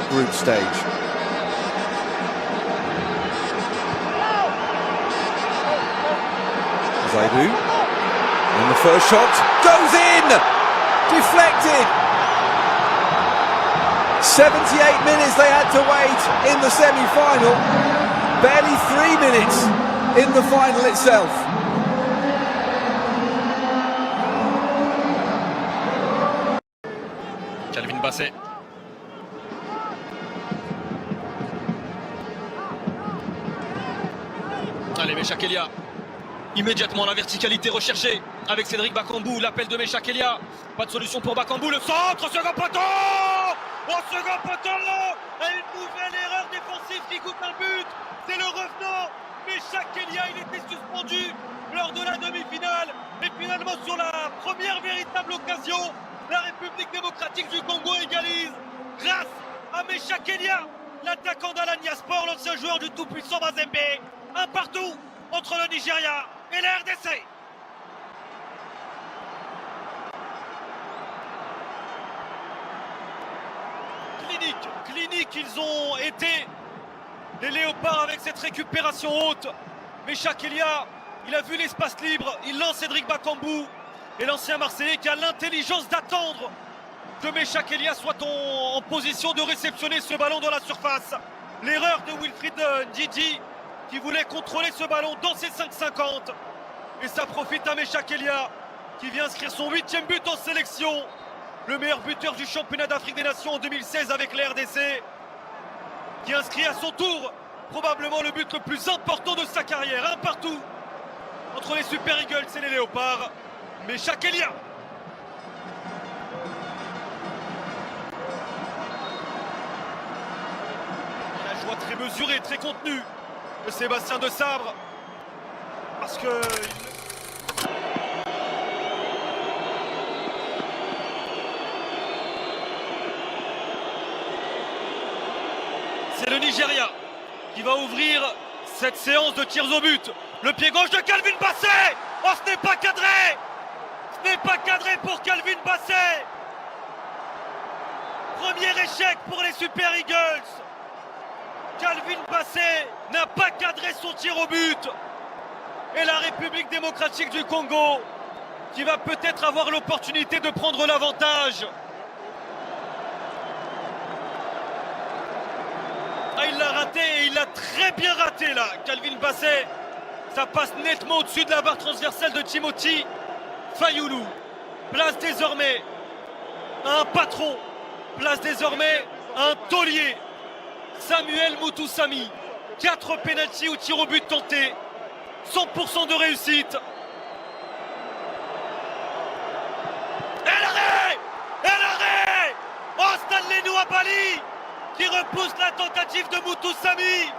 group stage. Zaidu, and the first shot goes in! Deflected! 78 minutes they had to wait in the semi-final. Barely 3 minutes in the final itself. Calvin Bassey. Allez, Mecha Kelia. Immédiatement la verticalité recherchée avec Cédric Bakambu, l'appel de Mecha Kelia. Pas de solution pour Bakambu, le centre, second poteau. Au second poteau, et une nouvelle erreur défensive qui coûte un but. C'est le revenant. Mecha Kelia, il était suspendu lors de la demi-finale. Et finalement sur la première véritable occasion, la République démocratique du Congo égalise grâce à Mecha Kelia, l'attaquant d'Alanya Sport, l'ancien joueur du tout-puissant Mazembe. Un partout entre le Nigeria et la RDC. Clinique, ils ont été les léopards avec cette récupération haute. Mecha Kelia, il a vu l'espace libre, il lance Cédric Bakambu. Et l'ancien Marseillais qui a l'intelligence d'attendre que Mecha Kelia soit en position de réceptionner ce ballon dans la surface. L'erreur de Wilfried Ndidi qui voulait contrôler ce ballon dans ses 5,50. Et ça profite à Mecha Kelia qui vient inscrire son 8e but en sélection. Le meilleur buteur du championnat d'Afrique des Nations en 2016 avec la RDC. Qui inscrit à son tour probablement le but le plus important de sa carrière. Un partout entre les Super Eagles et les Léopards. Mecha Kelia. La joie très mesurée, très contenue de Sébastien Desabre. Parce que... c'est le Nigeria qui va ouvrir cette séance de tirs au but. Le pied gauche de Calvin Bassey. Oh, ce n'est pas cadré. Ce n'est pas cadré pour Calvin Bassey. Premier échec pour les Super Eagles. Calvin Bassey n'a pas cadré son tir au but. Et la République démocratique du Congo qui va peut-être avoir l'opportunité de prendre l'avantage. Ah, il l'a raté et il l'a très bien raté là, Calvin Bassey. Ça passe nettement au-dessus de la barre transversale de Timothy Fayulu. Place désormais à un patron. Place désormais à un taulier. Samuel Mutusami. 4 pénaltys ou tirs au but tentés. 100% de réussite. Et l'arrêt! Et l'arrêt! Oh, Stanley Nwabali qui repousse la tentative de Mutusami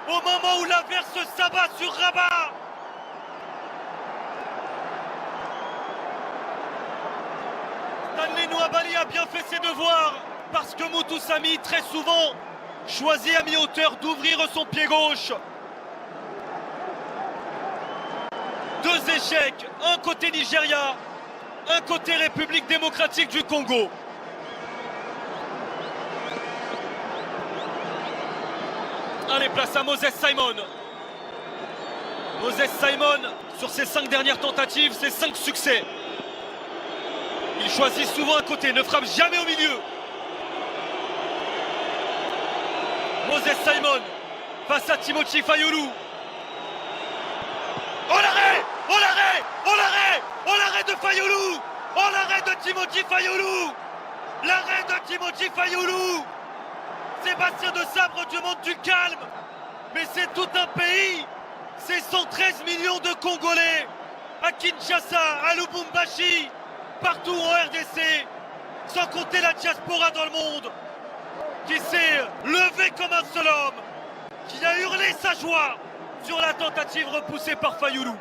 au moment où l'averse s'abat sur Rabat. Stanley Nwabali a bien fait ses devoirs parce que Mutusami très souvent choisit à mi-hauteur d'ouvrir son pied gauche. 2 échecs, un côté Nigeria, un côté République démocratique du Congo. Allez, place à Moses Simon. Moses Simon, sur ses 5 dernières tentatives, ses 5 succès. Il choisit souvent un côté, ne frappe jamais au milieu. Moses Simon face à Timothy Fayulu. Oh l'arrêt! Oh l'arrêt! Oh l'arrêt! Oh l'arrêt de Fayulu! Oh l'arrêt de Timothy Fayulu! L'arrêt de Timothy Fayulu! Sébastien Desabre demande du calme, mais c'est tout un pays, c'est 113 millions de Congolais, à Kinshasa, à Lubumbashi, partout en RDC, sans compter la diaspora dans le monde, qui s'est levé comme un seul homme, qui a hurlé sa joie sur la tentative repoussée par Fayulu.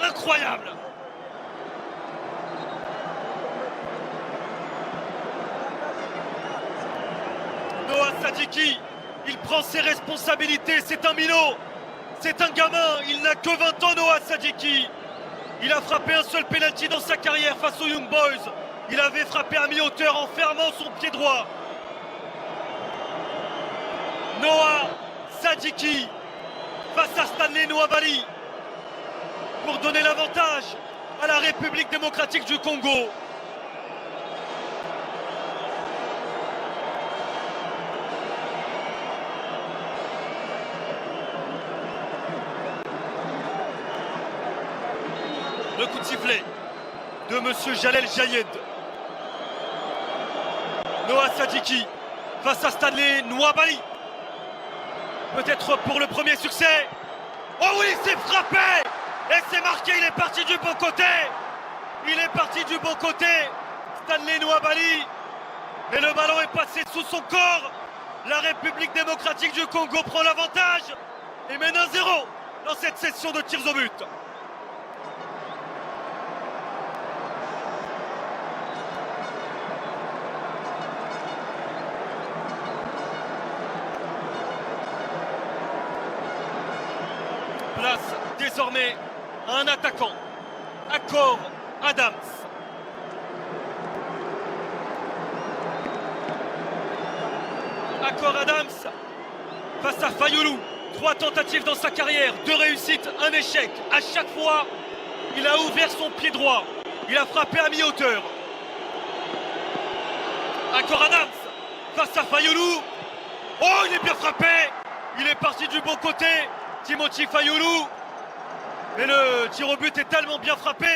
Incroyable! Noah Sadiki, il prend ses responsabilités, c'est un minot, c'est un gamin, il n'a que 20 ans Noah Sadiki. Il a frappé un seul pénalty dans sa carrière face aux Young Boys. Il avait frappé à mi-hauteur en fermant son pied droit. Noah Sadiki face à Stanley Nwabali pour donner l'avantage à la République démocratique du Congo. Le coup de sifflet de Monsieur Jalel Jayed. Noah Sadiki face à Stanley Nwabali. Peut-être pour le premier succès. Oh oui, c'est frappé! Et c'est marqué, il est parti du bon côté. Il est parti du bon côté. Stanley Nwabali. Et le ballon est passé sous son corps. La République démocratique du Congo prend l'avantage et mène 1-0 dans cette session de tirs au but. Place désormais à un attaquant, Akor Adams. Akor Adams face à Fayoulou. 3 tentatives dans sa carrière, 2 réussites, 1 échec. À chaque fois, il a ouvert son pied droit. Il a frappé à mi-hauteur. Akor Adams face à Fayoulou. Oh, il est bien frappé. Il est parti du bon côté. Timothy Fayoulou. Mais le tir au but est tellement bien frappé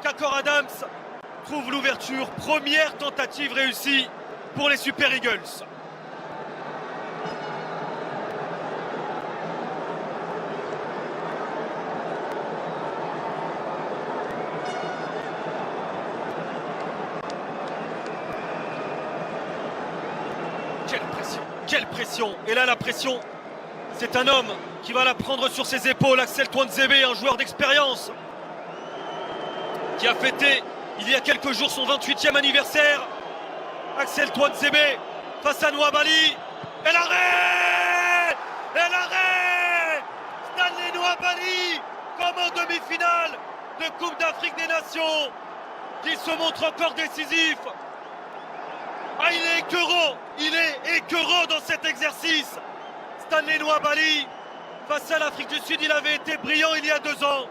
qu'Akor Adams trouve l'ouverture. Première tentative réussie pour les Super Eagles. Quelle pression! Et là, la pression, c'est un homme qui va la prendre sur ses épaules. Axel Tuanzebe, un joueur d'expérience qui a fêté il y a quelques jours son 28e anniversaire. Axel Tuanzebe face à Nwabali. Et l'arrêt! Et l'arrêt! Stanley Nwabali comme en demi-finale de Coupe d'Afrique des Nations qui se montre encore décisif. Ah, il est écœurant dans cet exercice. Stanley Nwabali, face à l'Afrique du Sud, il avait été brillant il y a 2 ans.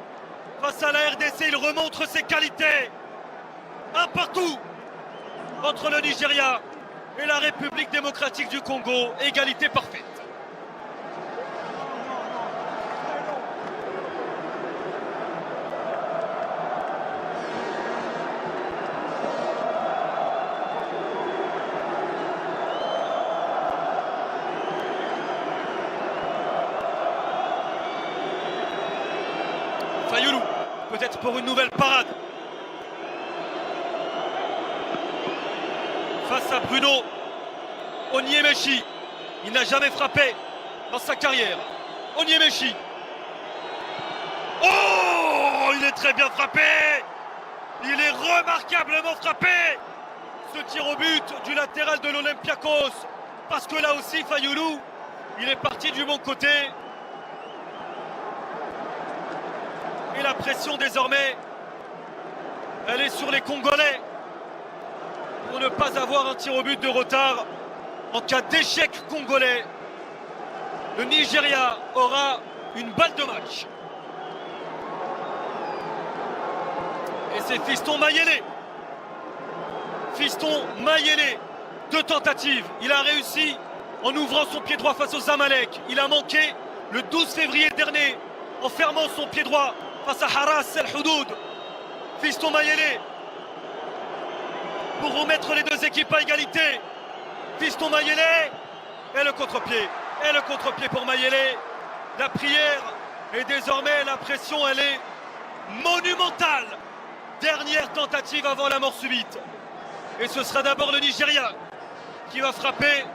Face à la RDC, il remontre ses qualités. Un partout entre le Nigeria et la République démocratique du Congo. Égalité parfaite. Fayoulou, peut-être pour une nouvelle parade. Face à Bruno Onyemaechi. Il n'a jamais frappé dans sa carrière. Onyemaechi. Oh, il est très bien frappé. Il est remarquablement frappé. Ce tir au but du latéral de l'Olympiakos. Parce que là aussi, Fayoulou, il est parti du bon côté. Et la pression désormais, elle est sur les Congolais pour ne pas avoir un tir au but de retard. En cas d'échec congolais, le Nigeria aura une balle de match. Et c'est Fiston Mayele. Fiston Mayele, 2 tentatives. Il a réussi en ouvrant son pied droit face aux Zamalek. Il a manqué le 12 février dernier en fermant son pied droit face à Haras El Houdoud. Fiston Mayele pour remettre les 2 équipes à égalité. Fiston Mayele et le contre-pied. Et le contre-pied pour Mayele. La prière et désormais la pression, elle est monumentale. Dernière tentative avant la mort subite. Et ce sera d'abord le Nigeria qui va frapper.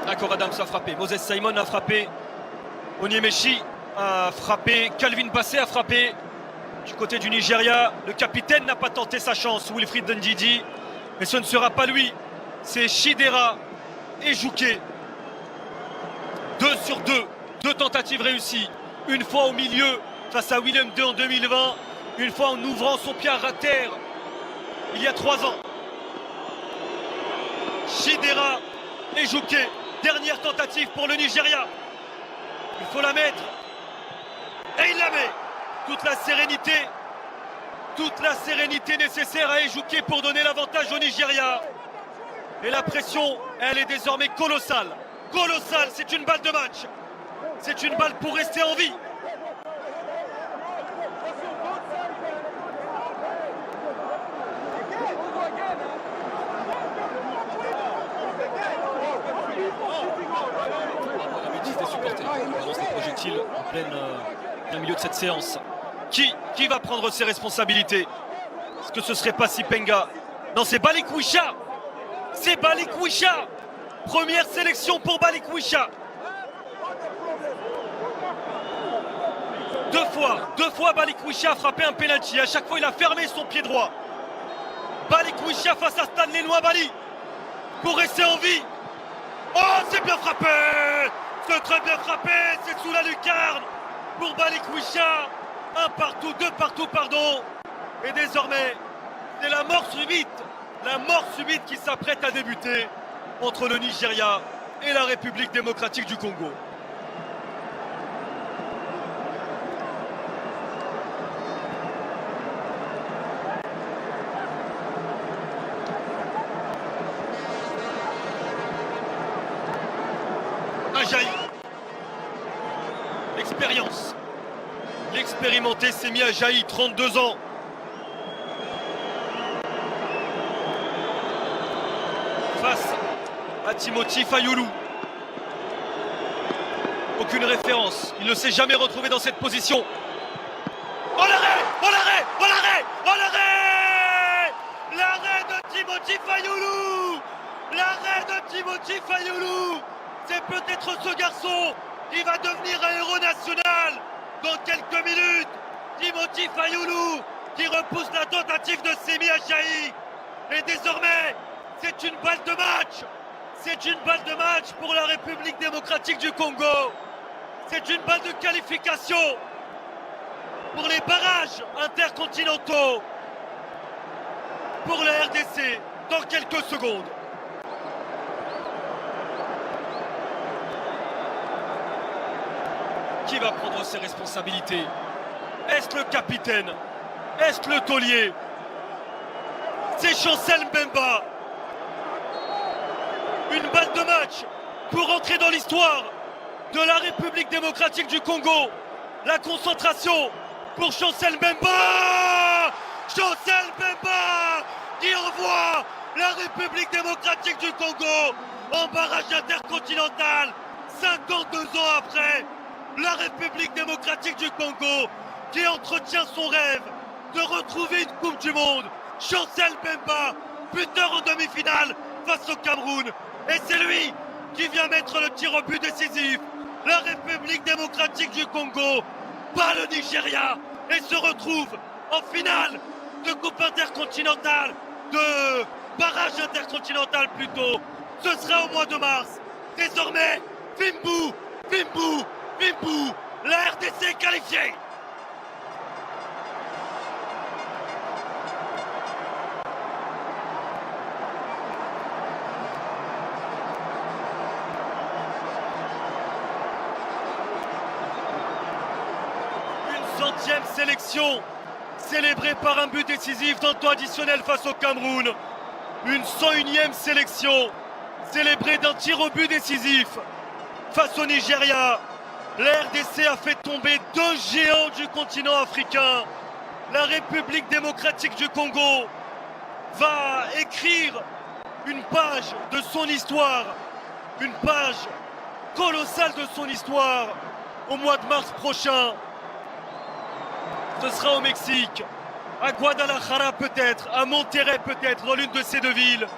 Akor Adams a frappé, Moses Simon a frappé, Onyemaechi a frappé, Calvin Bassey a frappé. Du côté du Nigeria, le capitaine n'a pas tenté sa chance, Wilfried Ndidi, mais ce ne sera pas lui, c'est Chidera Ejike. 2 sur 2, 2 tentatives réussies. une fois au milieu face à Willem II en 2020, une fois en ouvrant son pied à terre il y a 3 ans. Chidera Ejike, dernière tentative pour le Nigeria. Il faut la mettre. Et il la met. Toute la sérénité nécessaire à Ejike pour donner l'avantage au Nigeria. Et la pression, elle est désormais colossale. Colossale, c'est une balle de match. C'est une balle pour rester en vie. La bêtise des supporters. On lance des projectiles en plein milieu de cette séance. Qui va prendre ses responsabilités? Est-ce que ce serait pas Sipenga? Non, c'est Balikwisha. C'est Balikwisha. Première sélection pour Balikwisha. Deux fois Balikwisha a frappé un penalty. À chaque fois, il a fermé son pied droit. Balikwisha face à Stanley Nwabali pour rester en vie. Oh, c'est bien frappé. C'est très bien frappé. C'est sous la lucarne pour Balikwisha. 1 partout, 2 partout, pardon. Et désormais, c'est la mort subite qui s'apprête à débuter entre le Nigeria et la République démocratique du Congo. Ajayi. L'expérience. L'expérimenté Semi Ajayi, 32 ans. Face à Timothy Fayulu. Aucune référence. Il ne s'est jamais retrouvé dans cette position. Oh l'arrêt! Oh l'arrêt! Oh l'arrêt! Oh l'arrêt! L'arrêt de Timothy Fayulu! L'arrêt de Timothy Fayulu! C'est peut-être ce garçon qui va devenir un héros national dans quelques minutes. Timothy Fayulu qui repousse la tentative de Semi Ajayi. Et désormais, c'est une balle de match. C'est une balle de match pour la République démocratique du Congo. C'est une balle de qualification pour les barrages intercontinentaux pour la RDC dans quelques secondes. Qui va prendre ses responsabilités? Est-ce le capitaine? Est-ce le taulier? C'est Chancel Mbemba. Une balle de match pour entrer dans l'histoire de la République démocratique du Congo. La concentration pour Chancel Mbemba. Chancel Mbemba qui envoie la République démocratique du Congo en barrage intercontinental 52 ans après. La République démocratique du Congo qui entretient son rêve de retrouver une Coupe du Monde. Chancel Mbemba, buteur en demi-finale face au Cameroun. Et c'est lui qui vient mettre le tir au but décisif. La République démocratique du Congo bat le Nigeria et se retrouve en finale de Coupe intercontinentale, de barrage intercontinental plutôt. Ce sera au mois de mars. Désormais, Fimbu, la RDC est qualifiée. Une 100e sélection célébrée par un but décisif dans le temps additionnel face au Cameroun. Une 101e sélection célébrée d'un tir au but décisif face au Nigeria. La RDC a fait tomber 2 géants du continent africain. La République démocratique du Congo va écrire une page de son histoire, une page colossale de son histoire au mois de mars prochain. Ce sera au Mexique, à Guadalajara peut-être, à Monterrey peut-être, dans l'une de ces 2 villes.